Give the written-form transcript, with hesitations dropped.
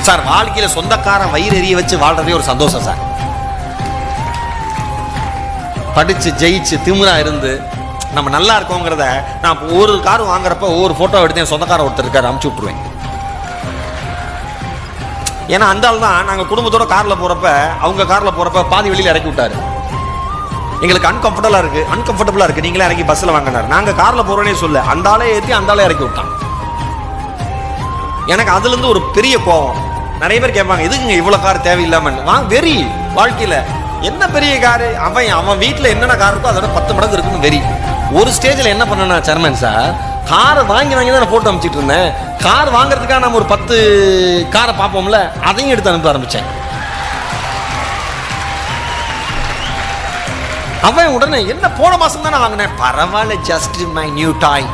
Sir வாழ்க்கையில சொந்தக்காரன் வயிறு எரிய வச்சு வாழ்றதே ஒரு சந்தோஷம் சார். படிச்சு ஜெயிச்சு திமிரா இருந்து நம்ம நல்லா இருக்கோங்கிறத நான் ஒரு கார் வாங்குறப்ப ஒவ்வொரு போட்டோ எடுத்து என் சொந்தக்காரன் ஒருத்தர் இருக்காரு அமுச்சு விட்டுருவேன். ஏன்னா அந்த ஆள் தான் நாங்கள் குடும்பத்தோட கார்ல போறப்ப அவங்க கார்ல போறப்ப பாதி வெளியில இறக்கி விட்டாரு. எங்களுக்கு அன்கம்ஃபர்டபுளா இருக்கு நீங்களே இறங்கி பஸ்ல வாங்கினாரு. நாங்க கார்ல போறோன்னே சொல்ல அந்த ஆளே ஏற்றி அந்த ஆளே இறக்கி விட்டான். எனக்கு அதுல இருந்து ஒரு பெரிய கோபம். நிறைய பேர் கேட்பாங்க எதுக்குங்க இவ்வளவு கார் தேவையில்லாம வெறி. வாழ்க்கையில என்ன பெரிய காரு, அவன் வீட்டுல என்னென்ன கார் இருக்கோ அதோட 10 மடங்கு இருக்குன்னு வெறி. ஒரு ஸ்டேஜ்ல என்ன பண்ணனா சேர்மன் சார், காரை வாங்கி தான் நான் போட்டோ அனுப்பிச்சிட்டு இருந்தேன். கார் வாங்குறதுக்காக நம்ம ஒரு 10 காரை பார்ப்போம்ல, அதையும் எடுத்து அனுப்ப ஆரம்பிச்சேன். அவன் உடனே என்ன போன மாசம் தான் நான் வாங்கினேன், பரவாயில்ல ஜஸ்ட் மை நியூ டாய்.